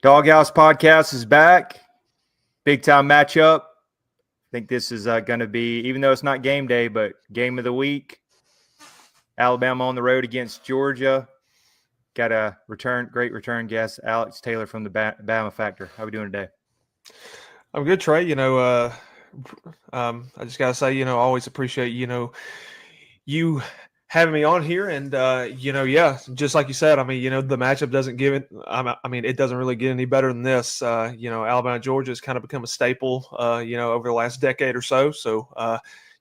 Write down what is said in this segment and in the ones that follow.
Doghouse Podcast is back. Big time matchup. I think this is going to be, even though it's not game day, but game of the week. Alabama on the road against Georgia. Got a great return guest, Alex Taylor from the Bama Factor. How are we doing today? I'm good, Trey. I just got to say, always appreciate, you having me on here. And, just like you said, the matchup doesn't give it. It doesn't really get any better than this. Alabama, Georgia has kind of become a staple, over the last decade or so. So,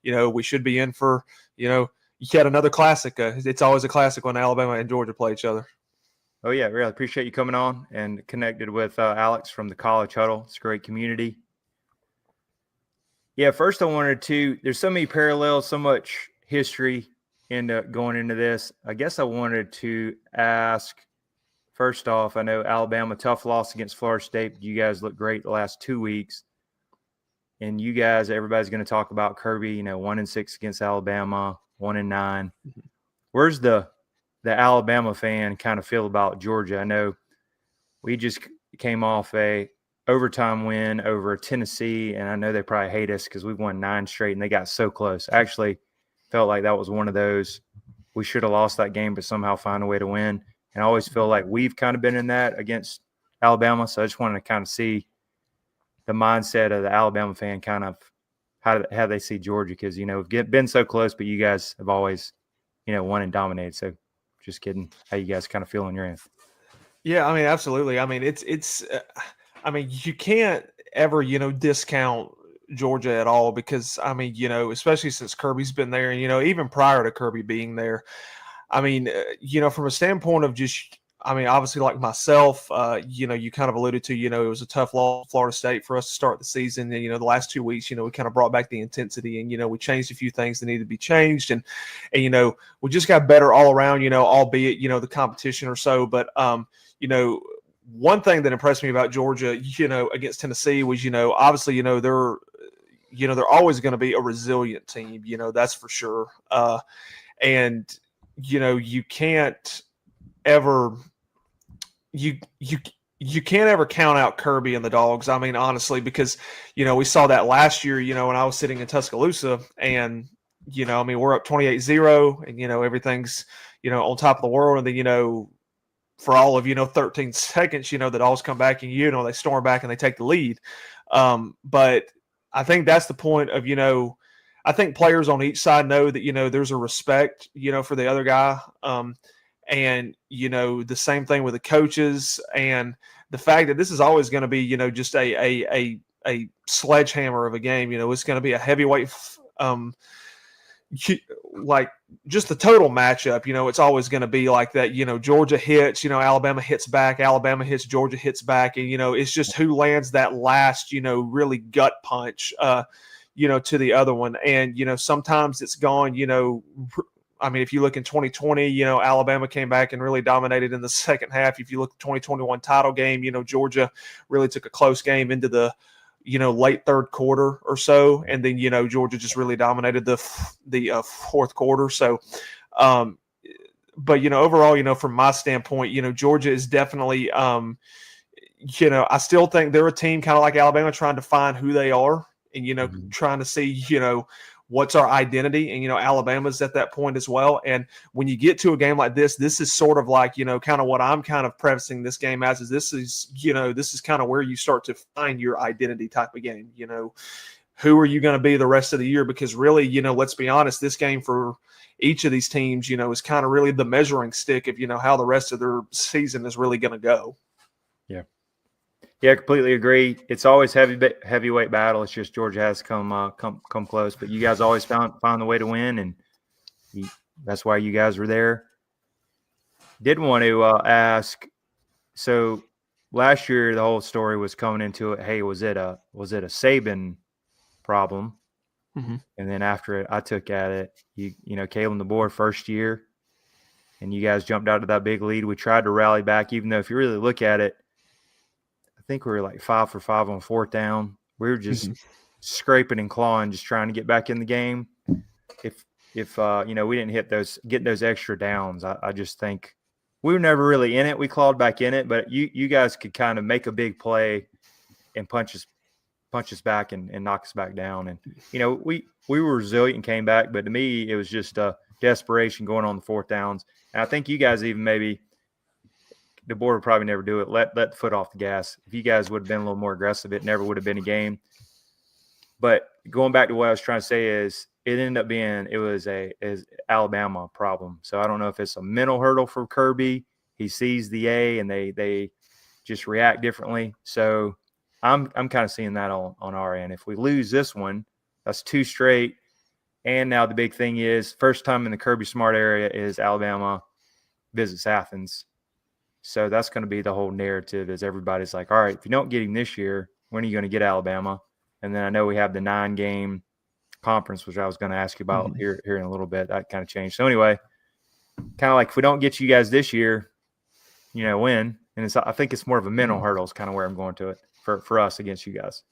we should be in for, yet another classic. It's always a classic when Alabama and Georgia play each other. Oh, yeah, really appreciate you coming on and connected with Alex from the College Huddle. It's a great community. Yeah, first I wanted to – there's so many parallels, so much history going into this. I guess I wanted to ask, first off, I know Alabama, tough loss against Florida State. You guys look great the last 2 weeks. And you guys, everybody's going to talk about Kirby, 1-6 against Alabama, 1-9. Mm-hmm. Where's the Alabama fan kind of feel about Georgia? I know we just came off a overtime win over Tennessee, and I know they probably hate us because we've won 9 straight, and they got so close. I actually felt like that was one of those we should have lost that game but somehow find a way to win. And I always feel like we've kind of been in that against Alabama, so I just wanted to kind of see the mindset of the Alabama fan, kind of how they see Georgia, because, we've been so close, but you guys have always, won and dominated. So just kidding. How you guys kind of feel on your end? Yeah, absolutely. You can't ever, discount Georgia at all because, especially since Kirby's been there and, even prior to Kirby being there, from a standpoint of just, obviously like myself, you kind of alluded to, it was a tough loss for Florida State for us to start the season. And, the last 2 weeks, we kind of brought back the intensity and, we changed a few things that needed to be changed. And we just got better all around, albeit, the competition or so. But, one thing that impressed me about Georgia, against Tennessee was, obviously, they're always going to be a resilient team, that's for sure. And, you can't ever you can't ever count out Kirby and the Dogs. Honestly, because, we saw that last year, when I was sitting in Tuscaloosa and, we're up 28-0 and, everything's, on top of the world. And then, for all of, 13 seconds, the Dogs come back and, they storm back and they take the lead. But I think that's the point of, I think players on each side know that, there's a respect, for the other guy. And, the same thing with the coaches and the fact that this is always going to be, just a sledgehammer of a game. It's going to be a heavyweight, like just the total matchup, it's always going to be like that. Georgia hits, Alabama hits back, Alabama hits, Georgia hits back. And, it's just who lands that last, really gut punch, to the other one. And, sometimes it's gone, if you look in 2020, Alabama came back and really dominated in the second half. If you look at the 2021 title game, Georgia really took a close game into the, late third quarter or so. And then, Georgia just really dominated the fourth quarter. So, but, overall, from my standpoint, Georgia is definitely, I still think they're a team kind of like Alabama trying to find who they are and, trying to see, what's our identity? And, Alabama's at that point as well. And when you get to a game like this is sort of like, kind of what I'm kind of prefacing this game as is this is kind of where you start to find your identity type of game. Who are you going to be the rest of the year? Because really, let's be honest, this game for each of these teams, is kind of really the measuring stick of, how the rest of their season is really going to go. Yeah. Yeah, completely agree. It's always heavyweight battle. It's just Georgia has come close, but you guys always found the way to win, and that's why you guys were there. Did want to ask. So last year, the whole story was coming into it. Hey, was it a Saban problem? Mm-hmm. And then after it, I took at it. Kalen DeBoer first year, and you guys jumped out to that big lead. We tried to rally back, even though if you really look at it, I think we were like 5 for 5 on fourth down. We were just scraping and clawing, just trying to get back in the game. If we didn't get those extra downs, I just think we were never really in it. We clawed back in it, but you guys could kind of make a big play and punch us back and knock us back down. And we were resilient and came back, but to me it was just desperation going on the fourth downs. And I think you guys even maybe the board would probably never do it. Let the foot off the gas. If you guys would have been a little more aggressive, it never would have been a game. But going back to what I was trying to say is it ended up being it was Alabama problem. So I don't know if it's a mental hurdle for Kirby. He sees the A and they just react differently. So I'm kind of seeing that on our end. If we lose this one, that's 2 straight. And now the big thing is first time in the Kirby Smart area is Alabama visits Athens. So that's going to be the whole narrative is everybody's like, all right, if you don't get him this year, when are you going to get Alabama? And then I know we have the 9-game conference, which I was going to ask you about here in a little bit. That kind of changed. So anyway, kind of like if we don't get you guys this year, win. And I think it's more of a mental hurdle is kind of where I'm going to it for us against you guys.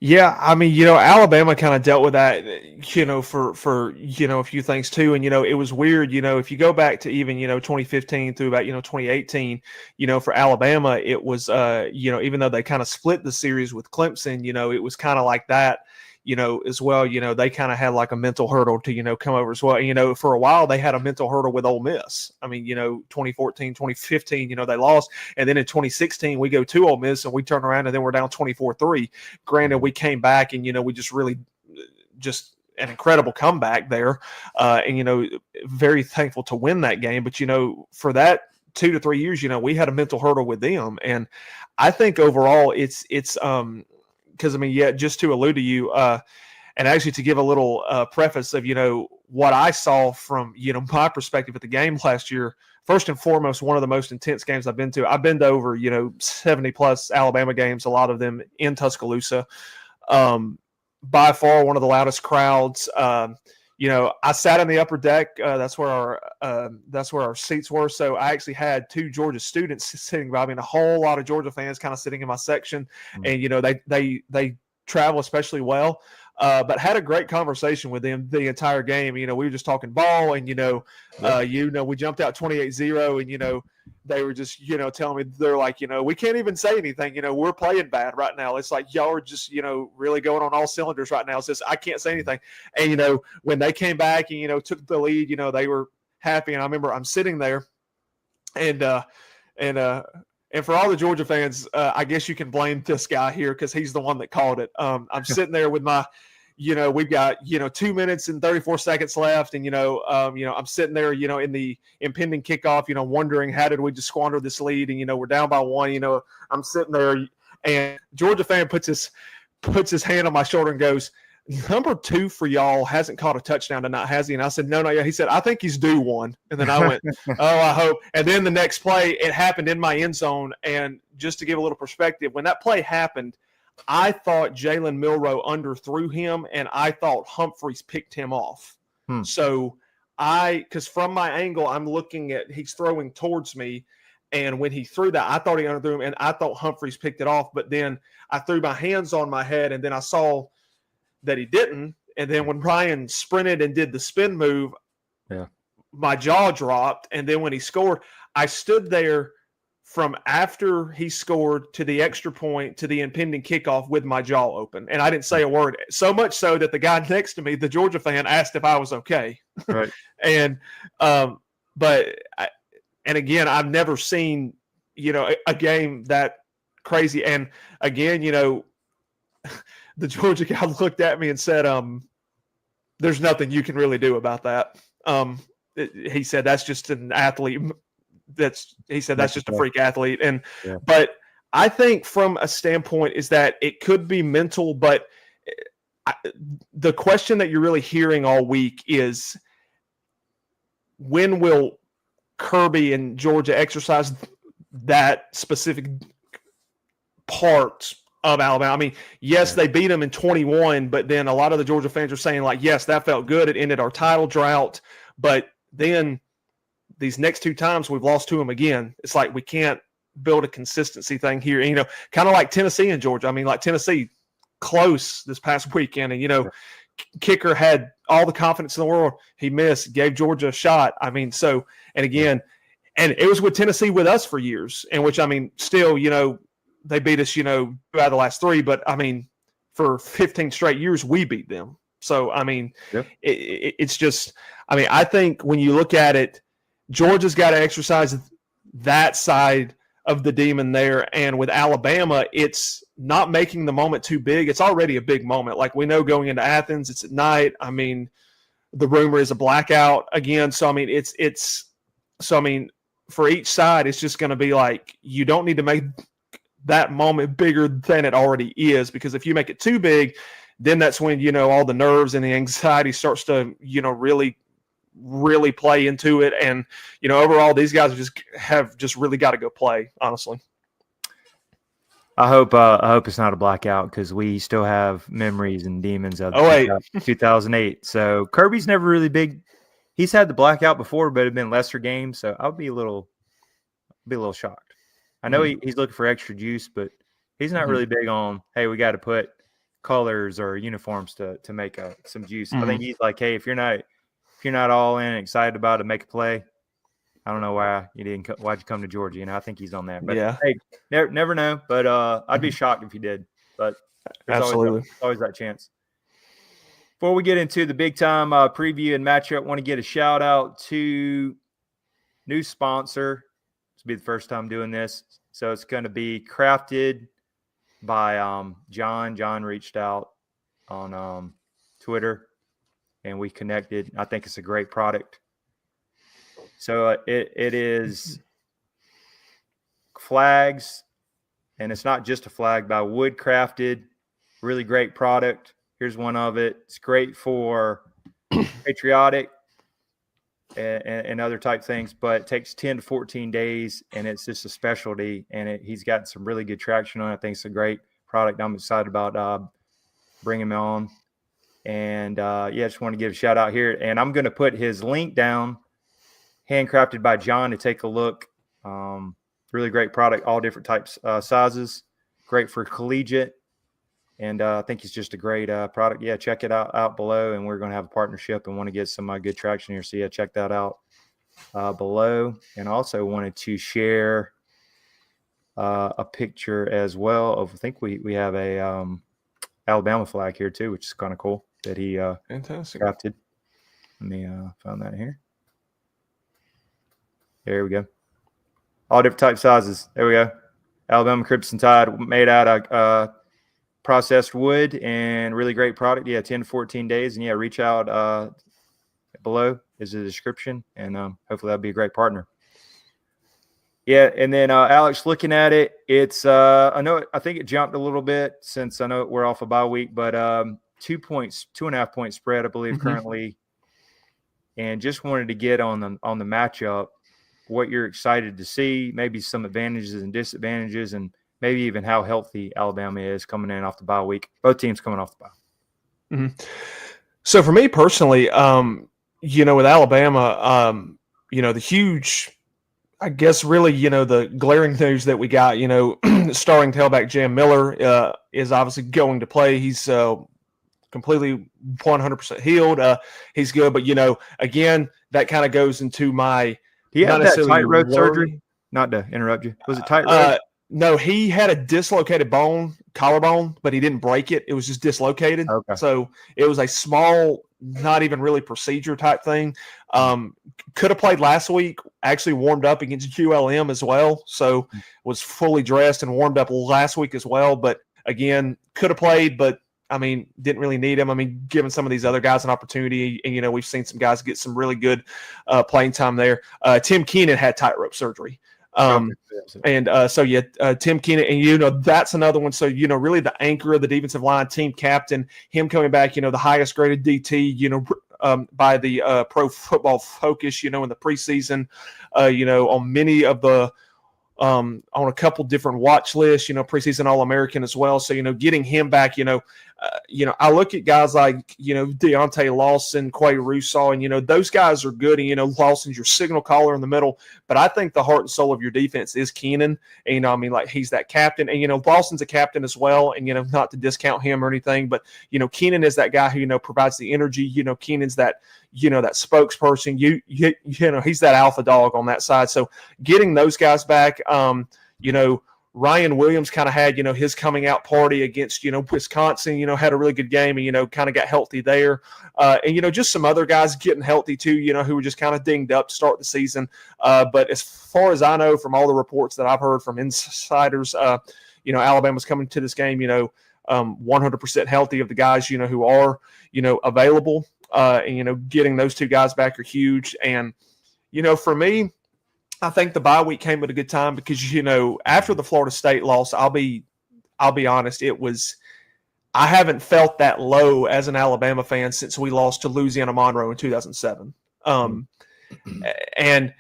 Yeah, I mean, Alabama kind of dealt with that, for a few things too. And, it was weird, if you go back to even, 2015 through about, 2018, for Alabama, it was, even though they kind of split the series with Clemson, it was kind of like that, as well. They kind of had like a mental hurdle to, come over as well. And, for a while, they had a mental hurdle with Ole Miss. I mean, 2014, 2015, they lost. And then in 2016, we go to Ole Miss and we turn around and then we're down 24-3. Granted, we came back and, we just really just an incredible comeback there. And, very thankful to win that game. But, for that 2 to 3 years, we had a mental hurdle with them. And I think overall it's because, just to allude to you, and actually to give a little preface of, what I saw from, my perspective at the game last year, first and foremost, one of the most intense games I've been to. I've been to over, 70-plus Alabama games, a lot of them in Tuscaloosa. By far one of the loudest crowds. I sat in the upper deck. That's where our seats were. So I actually had 2 Georgia students sitting by me, and a whole lot of Georgia fans kind of sitting in my section. And they travel especially well. But had a great conversation with them the entire game. We were just talking ball, and we jumped out 28-0, and they were just telling me, they're like, we can't even say anything. We're playing bad right now. It's like y'all are just really going on all cylinders right now. It's just I can't say anything. And when they came back and took the lead, they were happy. And I remember I'm sitting there, and for all the Georgia fans, I guess you can blame this guy here because he's the one that called it. I'm sitting there with my, we've got 2 minutes and 34 seconds left, and I'm sitting there, in the impending kickoff, wondering how did we just squander this lead, and we're down by 1. I'm sitting there, and Georgia fan puts his hand on my shoulder and goes, "Number 2 for y'all hasn't caught a touchdown tonight, has he?" And I said, No. Yeah. He said, "I think he's due one." And then I went, "Oh, I hope." And then the next play, it happened in my end zone. And just to give a little perspective, when that play happened, I thought Jalen Milroe underthrew him, and I thought Humphreys picked him off. So because from my angle, I'm looking at, he's throwing towards me. And when he threw that, I thought he underthrew him, and I thought Humphreys picked it off. But then I threw my hands on my head, and then I saw that he didn't. And then when Ryan sprinted and did the spin move, my jaw dropped. And then when he scored, I stood there from after he scored to the extra point to the impending kickoff with my jaw open. And I didn't say a word. So much so that the guy next to me, the Georgia fan, asked if I was okay. Right. And again, I've never seen, a game that crazy. And again, the Georgia guy looked at me and said, "There's nothing you can really do about that." He said, "That's just an athlete. That's just a freak athlete." And, but I think from a standpoint is that it could be mental, but the question that you're really hearing all week is, when will Kirby and Georgia exercise that specific part of Alabama? I mean, yes, they beat them in 21, but then a lot of the Georgia fans are saying, like, yes, that felt good. It ended our title drought. But then these next 2 times we've lost to them again. It's like we can't build a consistency thing here. And, kind of like Tennessee and Georgia. I mean, like Tennessee, close this past weekend. And, kicker had all the confidence in the world. He missed, gave Georgia a shot. I mean, so, and again, and it was with Tennessee with us for years, in which, I mean, still, they beat us, 2 out of the last 3, but I mean, for 15 straight years, we beat them. So, I mean, it's just, I mean, I think when you look at it, Georgia's got to exercise that side of the demon there. And with Alabama, it's not making the moment too big. It's already a big moment. Like, we know going into Athens, it's at night. I mean, the rumor is a blackout again. So, I mean, for each side, it's just going to be like, you don't need to make that moment bigger than it already is, because if you make it too big, then that's when, all the nerves and the anxiety starts to, really play into it. And, overall, these guys have really got to go play, honestly. I hope it's not a blackout, because we still have memories and demons of 2008. So Kirby's never really big. He's had the blackout before, but it'd been lesser games. So I'll be a little shocked. I know he's looking for extra juice, but he's not really big on, hey, we got to put colors or uniforms to make some juice. I think he's like, hey, if you're not all in and excited about it, make a play. I don't know why'd you come to Georgia? I think he's on that. But hey, never know. But I'd be shocked if he did. But absolutely, always that chance. Before we get into the big time preview and matchup, want to get a shout out to new sponsor. This will be the first time doing this, so it's going to be Crafted by John. John reached out on Twitter, and we connected. I think it's a great product. So it is flags, and it's not just a flag, by wood crafted. Really great product. Here's one of it. It's great for patriotic and other type things, but it takes 10 to 14 days, and it's just a specialty, and he's got some really good traction on it. I think it's a great product. I'm excited about bringing him on. And, just want to give a shout out here. And I'm going to put his link down, handcrafted by John, to take a look. Really great product, all different types, sizes. Great for collegiate. And I think it's just a great product. Yeah, check it out below. And we're going to have a partnership and want to get some good traction here. So, yeah, check that out below. And also wanted to share a picture as well of, I think we have a Alabama flag here too, which is kind of cool that he fantastic crafted. Let me find that here. There we go. All different type sizes. There we go. Alabama Crimson Tide, made out of processed wood, and really great product. Yeah, 10 to 14 days. And, yeah, reach out below is the description, and hopefully that'll be a great partner. Yeah, and then Alex, looking at it, it's I think it jumped a little bit since I know we're off a bye week, but 2.5 point spread, I believe, currently. And just wanted to get on the matchup, what you're excited to see, maybe some advantages and disadvantages, and maybe even how healthy Alabama is coming in off the bye week. Both teams coming off the bye. So for me personally, with Alabama, the huge, I guess, really, the glaring news that we got, starting tailback Jam Miller is obviously going to play. He's completely 100% healed. He's good. But, again, that kind of goes into my – He had that tightrope surgery? Not to interrupt you. Was it tightrope? No, he had a dislocated collarbone, but he didn't break it. It was just dislocated. Okay. So it was a small, not even really procedure type thing. Could have played last week, actually warmed up against ULM as well. So was fully dressed and warmed up last week as well. But again, could have played, but didn't really need him. Giving some of these other guys an opportunity, and, we've seen some guys get some really good playing time there. Tim Keenan had tightrope surgery. Tim Keenan, and that's another one. So really the anchor of the defensive line, team captain, him coming back. The highest graded DT. By the Pro Football Focus. In the preseason. On many of the on a couple different watch lists. Preseason All-American as well. So getting him back. I look at guys like, Deontay Lawson, Quay Russaw, and, those guys are good. And, Lawson's your signal caller in the middle. But I think the heart and soul of your defense is Keenan. And, he's that captain. And, Lawson's a captain as well. And, not to discount him or anything, but, Keenan is that guy who, provides the energy. Keenan's that, that spokesperson. He's that alpha dog on that side. So getting those guys back, Ryan Williams kind of had, his coming out party against, Wisconsin, had a really good game and, kind of got healthy there. And, just some other guys getting healthy too, who were just kind of dinged up to start the season. But as far as I know from all the reports that I've heard from insiders, Alabama's coming to this game, 100% healthy of the guys, who are, available. And, getting those two guys back are huge. And, for me, I think the bye week came at a good time because, after the Florida State loss, I'll be honest, I haven't felt that low as an Alabama fan since we lost to Louisiana Monroe in 2007. And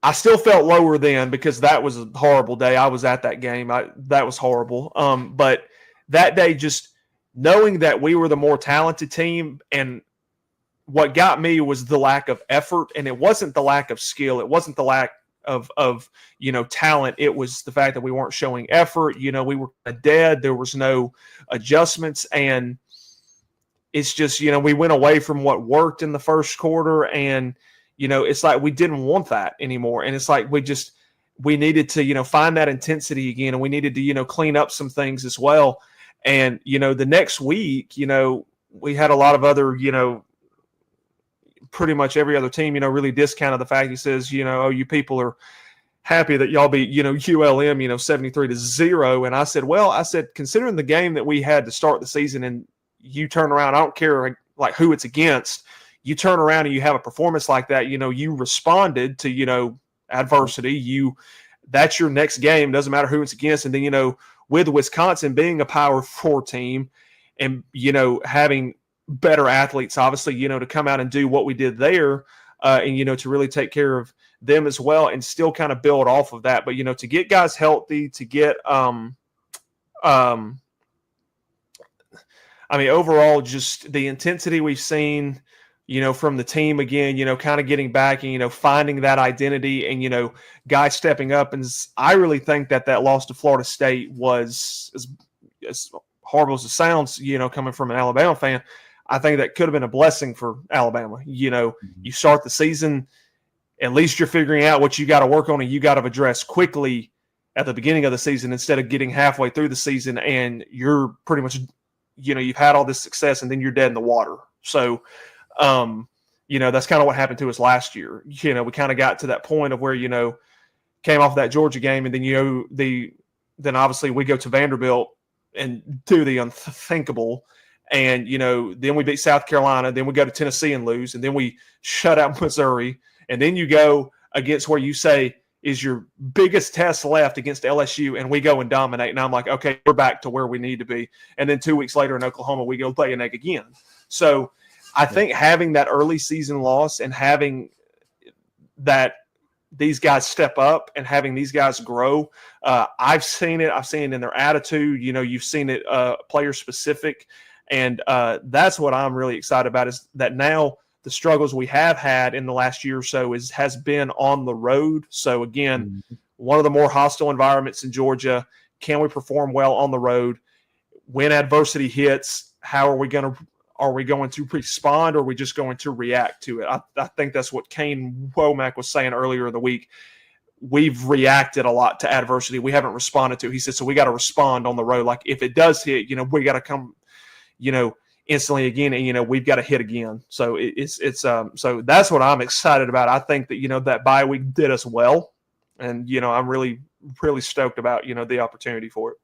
I still felt lower then because that was a horrible day. I was at that game. That was horrible. But that day, just knowing that we were the more talented team, and what got me was the lack of effort, and it wasn't the lack of skill. It wasn't the lack of talent. It was the fact that we weren't showing effort. We were dead. There was no adjustments, and it's just, we went away from what worked in the first quarter, and, it's like we didn't want that anymore. And it's like we needed to, find that intensity again, and we needed to, clean up some things as well. And, the next week, we had a lot of other, pretty much every other team, really discounted the fact. He says, you people are happy that y'all beat, ULM, 73-0. And I said, considering the game that we had to start the season, and you turn around, I don't care like who it's against, you turn around and you have a performance like that, you responded to, adversity. That's your next game. Doesn't matter who it's against. And then, with Wisconsin being a Power 4 team and, having better athletes, obviously, to come out and do what we did there, and, to really take care of them as well and still kind of build off of that. But, to get guys healthy, to get, overall, just the intensity we've seen, from the team again, kind of getting back and, finding that identity and, guys stepping up. And I really think that loss to Florida State was, as horrible as it sounds, coming from an Alabama fan, I think that could have been a blessing for Alabama. You start the season, at least you're figuring out what you got to work on and you got to address quickly at the beginning of the season instead of getting halfway through the season and you're pretty much, you've had all this success and then you're dead in the water. So, that's kind of what happened to us last year. We kind of got to that point of where, came off that Georgia game and then, then obviously we go to Vanderbilt and do the unthinkable. And, then we beat South Carolina, then we go to Tennessee and lose, and then we shut out Missouri. And then you go against where you say is your biggest test left against LSU, and we go and dominate. And I'm like, okay, we're back to where we need to be. And then 2 weeks later in Oklahoma, we go lay an egg again. So I think having that early season loss and having that these guys step up and having these guys grow, I've seen it. I've seen it in their attitude. You've seen it player specific. And that's what I'm really excited about is that now the struggles we have had in the last year or so has been on the road. So, again, one of the more hostile environments in Georgia. Can we perform well on the road? When adversity hits, how are we going to respond, or are we just going to react to it? I think that's what Kane Womack was saying earlier in the week. We've reacted a lot to adversity. We haven't responded to it. He said, so we got to respond on the road. Like if it does hit, we got to come – instantly again, and we've got to hit again. So so that's what I'm excited about. I think that that bye week did us well, and I'm really stoked about the opportunity for it.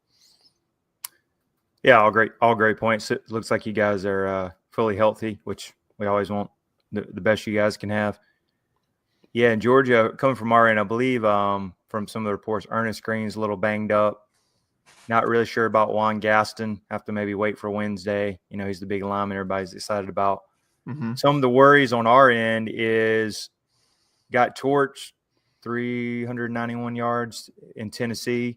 Yeah, all great points. It looks like you guys are fully healthy, which we always want the best you guys can have. Yeah, in Georgia, coming from our end, I believe from some of the reports, Ernest Green's a little banged up. Not really sure about Juan Gaston. Have to maybe wait for Wednesday. He's the big lineman everybody's excited about. Mm-hmm. Some of the worries on our end is got torched 391 yards in Tennessee.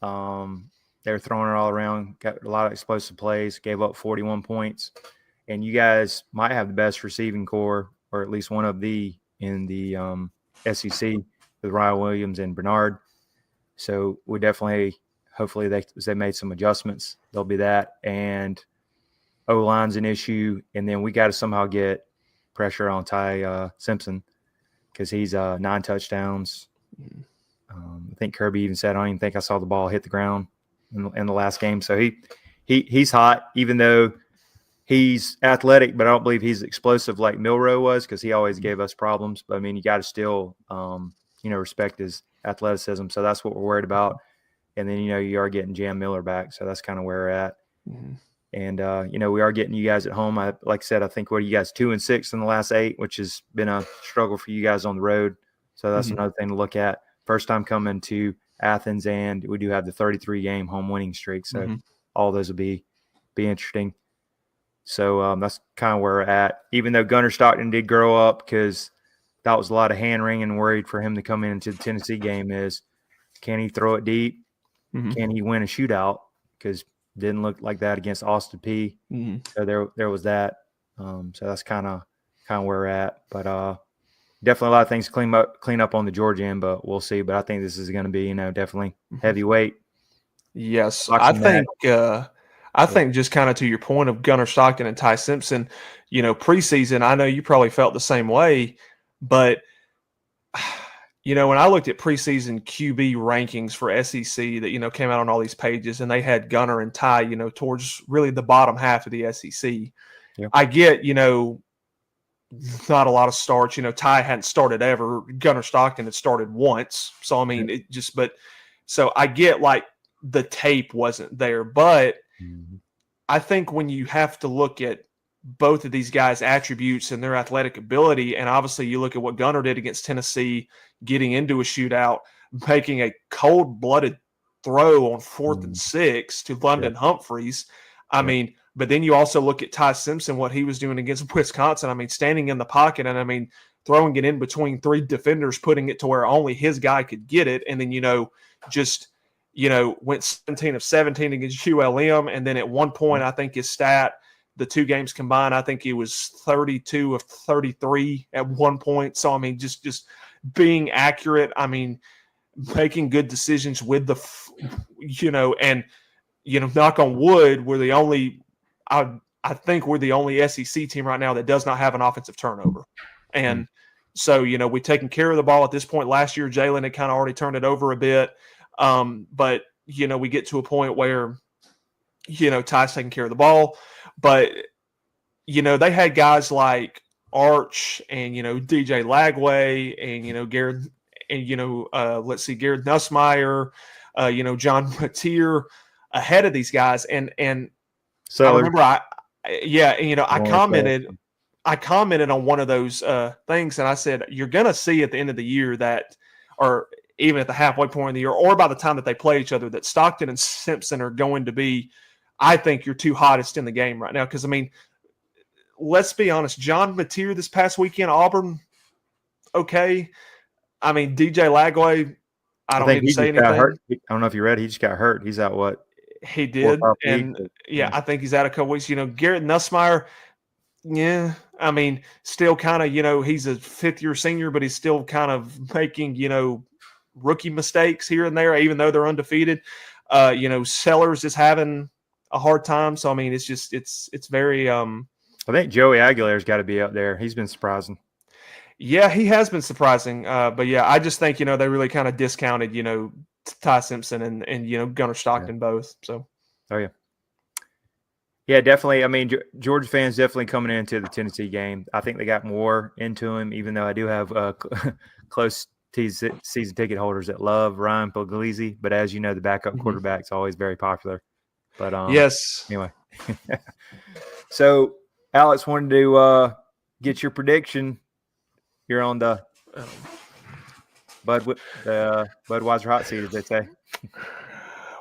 And They were throwing it all around, got a lot of explosive plays, gave up 41 points. And you guys might have the best receiving core, or at least one of the in the SEC with Ryan Williams and Bernard. So we definitely, hopefully they made some adjustments. There'll be that. And O-line's an issue. And then we got to somehow get pressure on Ty Simpson because he's 9 touchdowns. I think Kirby even said, I don't even think I saw the ball hit the ground in the last game. So he's hot, even though he's athletic, but I don't believe he's explosive like Milroe was because he always gave us problems. But, I mean, you got to still, respect his athleticism. So that's what we're worried about. And then, you are getting Jam Miller back. So that's kind of where we're at. Mm-hmm. And, we are getting you guys at home. Like I said, I think, what are you guys, 2-6 in the last 8, which has been a struggle for you guys on the road. So that's another thing to look at. First time coming to Athens, and we do have the 33-game home winning streak. So all those will be interesting. So that's kind of where we're at. Even though Gunnar Stockton did grow up, because that was a lot of hand-wringing and worried for him to come into the Tennessee game is, can he throw it deep? Can he win a shootout? Because didn't look like that against Austin Peay. So there was that. So that's kind of where we're at. But definitely a lot of things to clean up on the Georgia end, but we'll see. But I think this is going to be, definitely heavyweight. Yes, I think just kind of to your point of Gunnar Stockton and Ty Simpson, preseason, I know you probably felt the same way, but when I looked at preseason QB rankings for SEC that, came out on all these pages, and they had Gunnar and Ty, towards really the bottom half of the SEC. Yep. I get, not a lot of starts. Ty hadn't started ever. Gunnar Stockton had started once. So, I mean, so I get like the tape wasn't there, but I think when you have to look at both of these guys' attributes and their athletic ability, and obviously you look at what Gunnar did against Tennessee, getting into a shootout, making a cold-blooded throw on 4th and 6 to London Humphreys. I mean, but then you also look at Ty Simpson, what he was doing against Wisconsin. I mean, standing in the pocket and, I mean, throwing it in between 3 defenders, putting it to where only his guy could get it. And then, went 17 of 17 against ULM. And then at one point, I think his stat, the 2 games combined, I think he was 32 of 33 at one point. So, I mean, just being accurate. I mean, making good decisions with the, and, knock on wood, we're the only, I think we're the only SEC team right now that does not have an offensive turnover. And so, we've taken care of the ball at this point. Last year, Jalen had kind of already turned it over a bit. But, we get to a point where, Ty's taking care of the ball. But, they had guys like Arch and, DJ Lagway and, Garrett and, Garrett Nussmeier, John Mateer ahead of these guys. And so I remember I commented on one of those things, and I said, you're going to see at the end of the year that, or even at the halfway point of the year, or by the time that they play each other, that Stockton and Simpson are going to be, I think, your 2 hottest in the game right now. Because, I mean, let's be honest, John Mateer this past weekend, Auburn, okay. I mean, DJ Lagway, I don't need to say anything. Hurt. I don't know if you read, he just got hurt. He's out, what? He did. And, I think he's out a couple weeks. Garrett Nussmeier, I mean, still kind of, he's a 5th-year senior, but he's still kind of making, rookie mistakes here and there, even though they're undefeated. Sellers is having a hard time. So, I mean, it's just, it's very I think Joey Aguilar's got to be up there. He's been surprising. Yeah, he has been surprising. But, yeah, I just think, they really kind of discounted, Ty Simpson and Gunnar Stockton both. So, yeah, definitely. I mean, Georgia fans definitely coming into the Tennessee game. I think they got more into him, even though I do have close season ticket holders that love Ryan Puglisi. But as you know, the backup quarterback's always very popular. But yes. Anyway, so Alex wanted to get your prediction. You're on the Budweiser hot seat, as they say.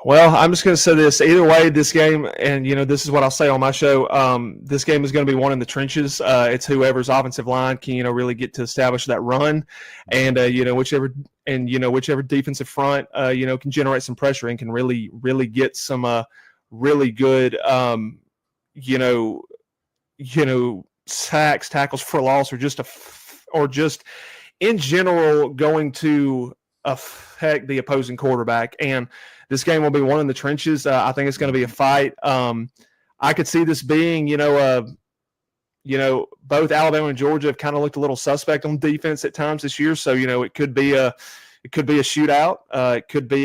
Well, I'm just going to say this. Either way, this game, and this is what I'll say on my show. This game is going to be won in the trenches. It's whoever's offensive line can really get to establish that run, and whichever defensive front can generate some pressure and can really get some really good sacks, tackles for loss, or just in general going to affect the opposing quarterback. And this game will be won in the trenches. I think it's going to be a fight. I could see this being, both Alabama and Georgia have kind of looked a little suspect on defense at times this year. So, it could be a shootout. It could be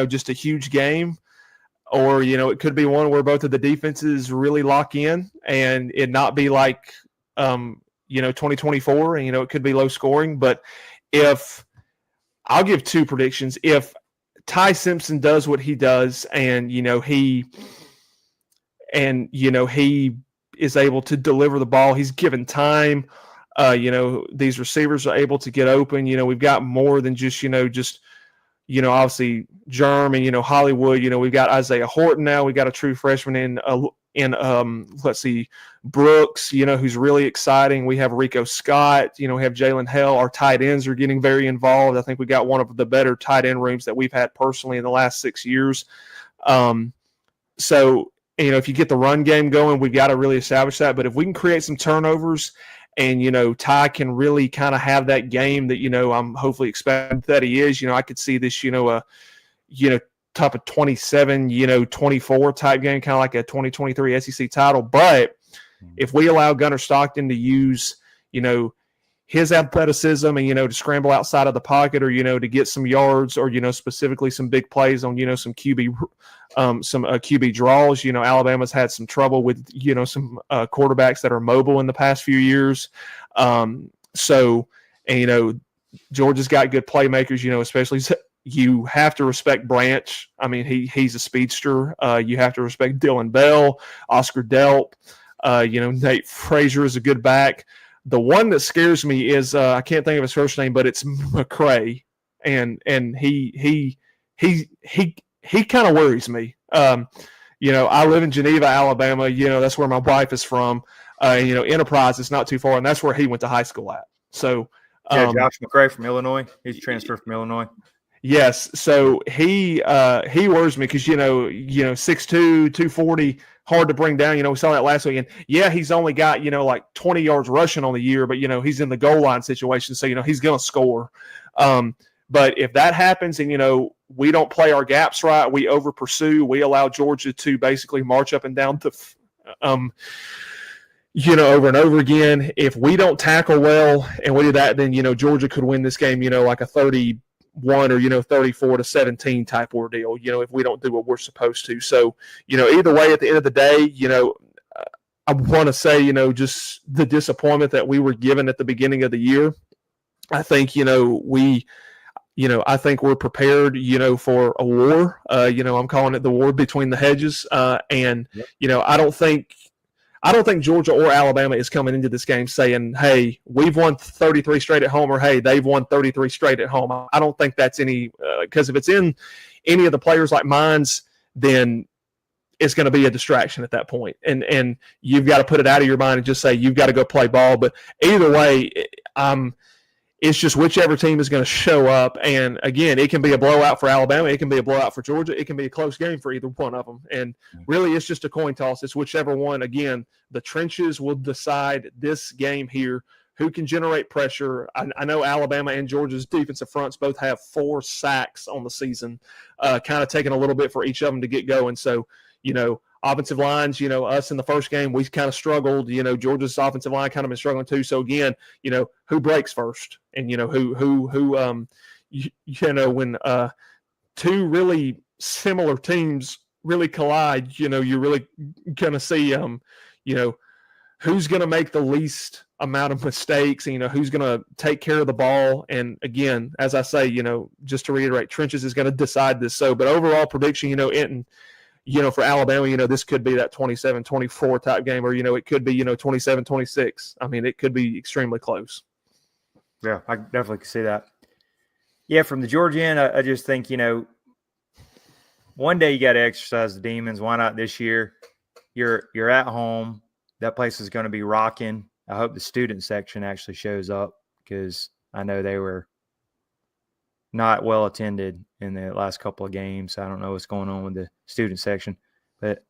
just a huge game. Or, it could be one where both of the defenses really lock in and it not be like, 2024, and, it could be low scoring. But if I'll give two predictions, if Ty Simpson does what he does and, he is able to deliver the ball, he's given time, these receivers are able to get open. We've got more than just obviously Germ and, Hollywood, we've got Isaiah Horton now. We got a true freshman in Brooks, who's really exciting. We have Rico Scott, we have Jalen Hell. Our tight ends are getting very involved. I think we got one of the better tight end rooms that we've had personally in the last 6 years. So, if you get the run game going, we got to really establish that. But if we can create some turnovers and, Ty can really kind of have that game that, I'm hopefully expecting that he is, I could see this, type of 27-24 type game, kind of like a 2023 SEC title. But if we allow Gunnar Stockton to use, his athleticism and, to scramble outside of the pocket or, to get some yards or, specifically some big plays on, some QB draws, Alabama's had some trouble with, some quarterbacks that are mobile in the past few years. Georgia's got good playmakers, especially you have to respect Branch. I mean, he's a speedster. You have to respect Dylan Bell, Oscar Delp. Nate Frazier is a good back. The one that scares me is I can't think of his first name, but it's McCray, and he kind of worries me. I live in Geneva, Alabama. That's where my wife is from. Enterprise is not too far, and that's where he went to high school at. So, Josh McCray from Illinois. He's transferred from Illinois. Yes, so he worries me because 6'2", 240, hard to bring down. We saw that last week, and he's only got like 20 yards rushing on the year, but he's in the goal line situation, so he's going to score. But if that happens, and we don't play our gaps right, we over pursue, we allow Georgia to basically march up and down to over and over again. If we don't tackle well and we do that, then Georgia could win this game, like a 31 or 34-17 type ordeal, if we don't do what we're supposed to. So, either way, at the end of the day, I want to say, just the disappointment that we were given at the beginning of the year. I think, I think we're prepared, for a war. I'm calling it the war between the hedges. And I don't think Georgia or Alabama is coming into this game saying, hey, we've won 33 straight at home, or hey, they've won 33 straight at home. I don't think that's any because if it's in any of the players like mine's, then it's going to be a distraction at that point. And you've got to put it out of your mind and just say you've got to go play ball. But either way, it's just whichever team is going to show up. And, again, it can be a blowout for Alabama. It can be a blowout for Georgia. It can be a close game for either one of them. And really it's just a coin toss. It's whichever one. Again, the trenches will decide this game here, who can generate pressure. I know Alabama and Georgia's defensive fronts both have 4 sacks on the season, kind of taking a little bit for each of them to get going. So, offensive lines, us in the first game, we kind of struggled. Georgia's offensive line kind of been struggling too. So again, who breaks first, and when two really similar teams really collide, you're really gonna see, who's gonna make the least amount of mistakes, and who's gonna take care of the ball. And again, as I say, just to reiterate, trenches is gonna decide this. So, but overall prediction, for Alabama, this could be that 27-24 type game, or, it could be, 27-26. I mean, it could be extremely close. Yeah, I definitely can see that. Yeah, from the Georgia end, I just think, one day you got to exercise the demons. Why not this year? You're at home. That place is going to be rocking. I hope the student section actually shows up because I know they were not well attended in the last couple of games. I don't know what's going on with the student section, but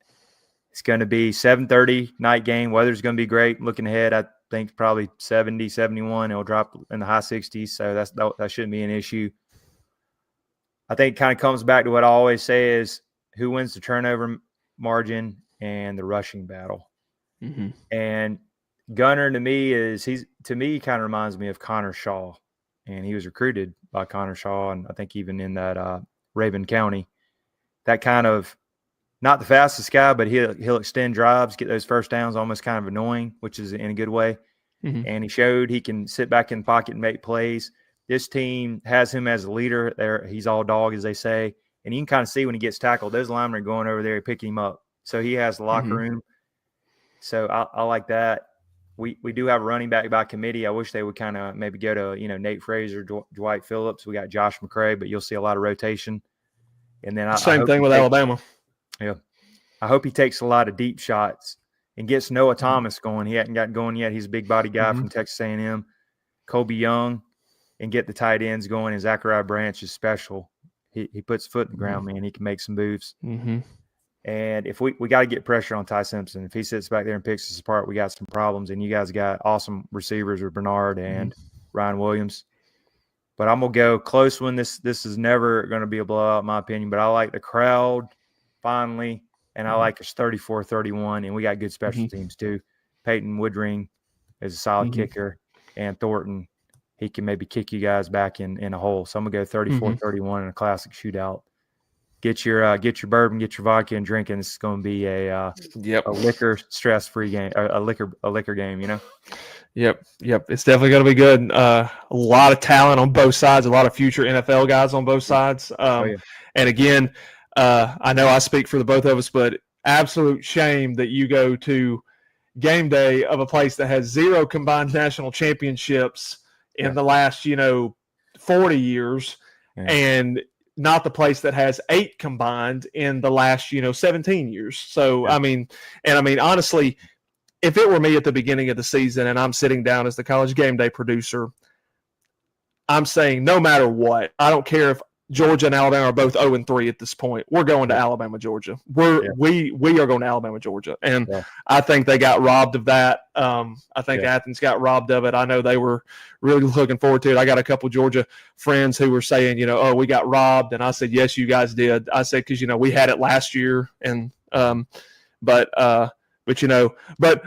it's going to be 7:30 night game. Weather's going to be great. Looking ahead, I think probably 70, 71. It'll drop in the high 60s, so that shouldn't be an issue. I think it kind of comes back to what I always say is who wins the turnover margin and the rushing battle. Mm-hmm. And Gunner to me he kind of reminds me of Connor Shaw, and he was recruited by Connor Shaw, and I think even in that Raven County, that kind of not the fastest guy, but he'll extend drives, get those first downs, almost kind of annoying, which is in a good way. Mm-hmm. And he showed he can sit back in the pocket and make plays. This team has him as a leader. There, he's all dog, as they say, and you can kind of see when he gets tackled, those linemen are going over there picking him up. So he has the locker room. So I like that. We do have a running back by committee. I wish they would kind of maybe go to Nate Frazier, Dwight Phillips. We got Josh McCray, but you'll see a lot of rotation. And then same thing with Alabama. Yeah, I hope he takes a lot of deep shots and gets Noah Thomas going. He hadn't gotten going yet. He's a big body guy from Texas A&M. Kobe Young, and get the tight ends going. And Zachariah Branch is special. He puts foot in the ground, man. He can make some moves. Mm-hmm. And if we got to get pressure on Ty Simpson. If he sits back there and picks us apart, we got some problems. And you guys got awesome receivers with Bernard and Ryan Williams. But I'm going to go close one. This is never going to be a blowout, in my opinion. But I like the crowd finally, and I like it's 34-31. And we got good special teams too. Peyton Woodring is a solid kicker, and Thornton, he can maybe kick you guys back in a hole. So I'm going to go 34-31 in a classic shootout. Get your bourbon, get your vodka, and drinking. This is going to be a liquor stress-free game, a liquor game. Yep. It's definitely going to be good. A lot of talent on both sides. A lot of future NFL guys on both sides. And again, I know I speak for the both of us, but absolute shame that you go to game day of a place that has 0 combined national championships in the last 40 years, and not the place that has 8 combined in the last, 17 years. So, I mean, honestly, if it were me at the beginning of the season and I'm sitting down as the College Game Day producer, I'm saying no matter what, I don't care if Georgia and Alabama are both 0-3 at this point. We're going to Alabama, Georgia. We are going to Alabama, Georgia. And I think they got robbed of that. I think Athens got robbed of it. I know they were really looking forward to it. I got a couple Georgia friends who were saying, we got robbed. And I said, yes, you guys did. I said, because, we had it last year. And but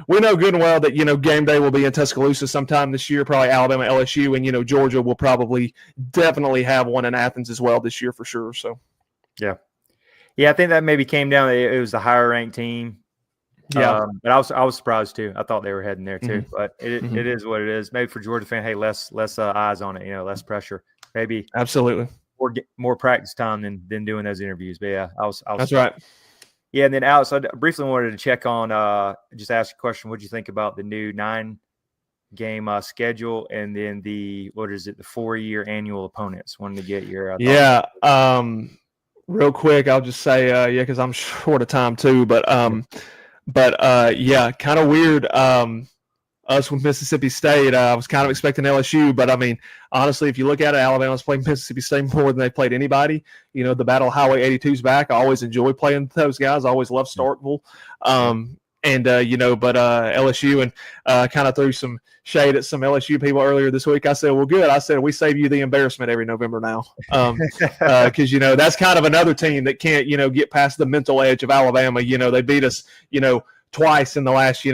we know good and well that, game day will be in Tuscaloosa sometime this year, probably Alabama, LSU, and, Georgia will probably definitely have one in Athens as well this year for sure. So, yeah, I think that maybe came down. It was the higher ranked team. Yeah. But I was surprised too. I thought they were heading there too, but it is what it is. Maybe for Georgia fan, hey, less eyes on it, less pressure. Maybe absolutely more practice time than doing those interviews. But yeah, I was that's right. Yeah, and then Alex, I briefly wanted to check on, just ask a question. What do you think about the new 9-game schedule, and then the 4-year annual opponents? Wanted to get your thoughts. Real quick, I'll just say because I'm short of time too, but kind of weird. Us with Mississippi State, I was kind of expecting LSU, but I mean, honestly, if you look at it, Alabama's played Mississippi State more than they played anybody. The Battle of Highway 82's back. I always enjoy playing those guys. I always love Starkville. But LSU, and kind of threw some shade at some LSU people earlier this week. I said, well, good. I said, we save you the embarrassment every November now. Because, that's kind of another team that can't, get past the mental edge of Alabama. They beat us, twice in the last,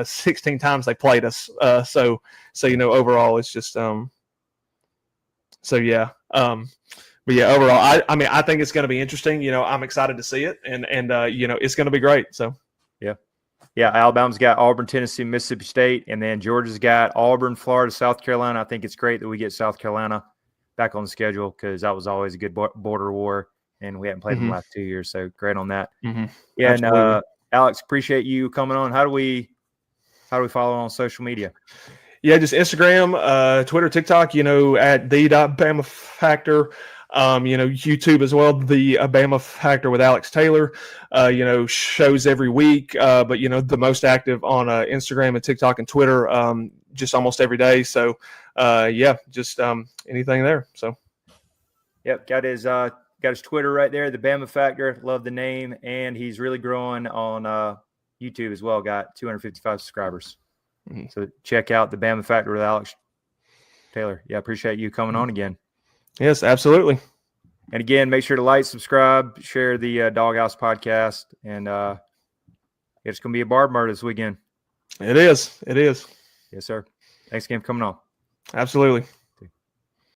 16 times they played us. So overall it's just but yeah, overall I think it's going to be interesting. I'm excited to see it, and it's going to be great. So yeah, Alabama's got Auburn, Tennessee, Mississippi State, and then Georgia's got Auburn, Florida, South Carolina. I think it's great that we get South Carolina back on the schedule because that was always a good border war, and we haven't played them the last 2 years. So great on that. Yeah, absolutely. And Alex, appreciate you coming on. How do we follow on social media? Yeah, just Instagram, Twitter, TikTok, at the.BamaFactor. YouTube as well, the Bama Factor with Alex Taylor. Shows every week, but the most active on Instagram and TikTok and Twitter, just almost every day. So, just anything there. So, yep, got his Twitter right there, the Bama Factor. Love the name, and he's really growing on YouTube as well. Got 255 subscribers. Mm-hmm. So check out the Bama Factor with Alex Taylor. Yeah, appreciate you coming on again. Yes, absolutely. And again, make sure to like, subscribe, share the Doghouse podcast, and it's going to be a barb murder this weekend. It is. Yes, sir. Thanks again for coming on. Absolutely.